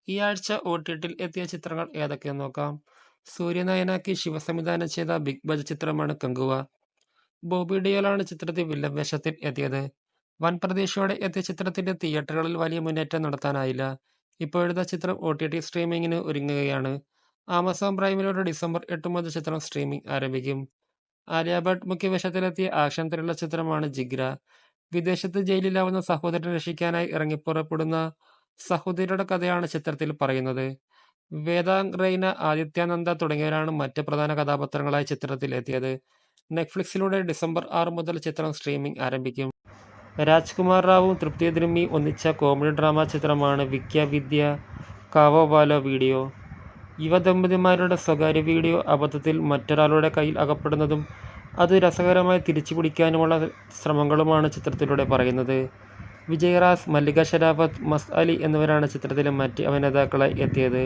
ഈ ആഴ്ച OTTയിൽ എത്തിയ ചിത്രങ്ങൾ ഏതൊക്കെയെന്ന് നോക്കാം. സൂര്യനായനാക്കി ശിവസംവിധാനം ചെയ്ത ബിഗ് ബജറ്റ് ചിത്രമാണ് കങ്കുവ. ബോബി ഡിയോളാണ് ചിത്രത്തിൽ വില്ലൻ വേഷത്തിൽ എത്തിയത്. വൻ പ്രതീക്ഷയോടെ എത്തിയ ചിത്രത്തിന്റെ തിയേറ്ററുകളിൽ വലിയ മുന്നേറ്റം നടത്താനായില്ല. ഇപ്പോഴത്തെ ചിത്രം OTT സ്ട്രീമിംഗിന് ഒരുങ്ങുകയാണ്. ആമസോൺ പ്രൈമിലൂടെ ഡിസംബർ 8 മുതൽ ചിത്രം സ്ട്രീമിംഗ് ആരംഭിക്കും. ആലിയ ഭട്ട് മുഖ്യവേഷത്തിലെത്തിയ ആക്ഷൻ ത്രില്ലർ ചിത്രമാണ് ജിഗ്ര. വിദേശത്ത് ജയിലിലാവുന്ന സഹോദരനെ രക്ഷിക്കാനായി ഇറങ്ങിപ്പുറപ്പെടുന്ന സഹോദരിയുടെ കഥയാണ് ചിത്രത്തിൽ പറയുന്നത്. വേദാങ് റെയ്ന, ആദിത്യ നന്ദ തുടങ്ങിയവരാണ് മറ്റ് പ്രധാന കഥാപാത്രങ്ങളായി ചിത്രത്തിൽ എത്തിയത്. നെറ്റ്ഫ്ലിക്സിലൂടെ ഡിസംബർ 6 മുതൽ ചിത്രം സ്ട്രീമിംഗ് ആരംഭിക്കും. രാജ്കുമാർ റാവുവും തൃപ്തി ദ്രിമ്മിയും ഒന്നിച്ച കോമഡി ഡ്രാമ ചിത്രമാണ് വിക്യ വിദ്യ കാവോ വാലോ വീഡിയോ. യുവദമ്പതിമാരുടെ സ്വകാര്യ വീഡിയോ അബദ്ധത്തിൽ മറ്റൊരാളുടെ കയ്യിൽ അകപ്പെടുന്നതും അത് രസകരമായി തിരിച്ചുപിടിക്കാനുമുള്ള ശ്രമങ്ങളുമാണ് ചിത്രത്തിലൂടെ പറയുന്നത്. വിജയ് റാസ്, മല്ലിക ഷെരാവത്ത്, മസ് അലി എന്നിവരാണ് ചിത്രത്തിലെ മറ്റ് അഭിനേതാക്കളായി എത്തിയത്.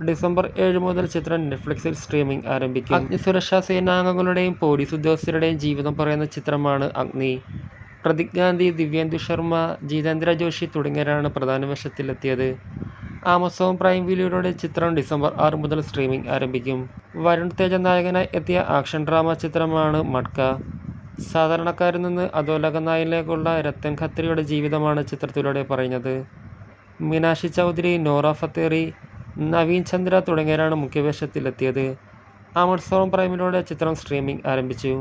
ഡിസംബർ 7 മുതൽ ചിത്രം നെറ്റ്ഫ്ലിക്സിൽ സ്ട്രീമിംഗ് ആരംഭിക്കും. അഗ്നിസുരക്ഷാ സേനാംഗങ്ങളുടെയും പോലീസ് ഉദ്യോഗസ്ഥരുടെയും ജീവിതം പറയുന്ന ചിത്രമാണ് അഗ്നി. പ്രദീപ് ഗാന്ധി, ദിവ്യേന്ദു ശർമ്മ, ജിതേന്ദ്ര ജോഷി തുടങ്ങിയവരാണ് പ്രധാന വേഷത്തിലെത്തിയത്. ആമസോൺ പ്രൈം വീഡിയോയിലൂടെ ചിത്രം ഡിസംബർ 6 മുതൽ സ്ട്രീമിംഗ് ആരംഭിക്കും. വരുൺ തേജ നായകനായി എത്തിയ ആക്ഷൻ ഡ്രാമ ചിത്രമാണ് മഡ്ക. സാധാരണക്കാരിൽ നിന്ന് അധോലോക നായകനിലേക്കുള്ള രത്തൻ ഖത്രിയുടെ ജീവിതമാണ് ചിത്രത്തിലൂടെ പറയുന്നത്. മീനാക്ഷി ചൗധരി, നോറ ഫത്തേറി, നവീൻ ചന്ദ്ര തുടങ്ങിയവരാണ് മുഖ്യവേഷത്തിലെത്തിയത്. ആമസോൺ പ്രൈമിലൂടെ ചിത്രം സ്ട്രീമിംഗ് ആരംഭിച്ചു.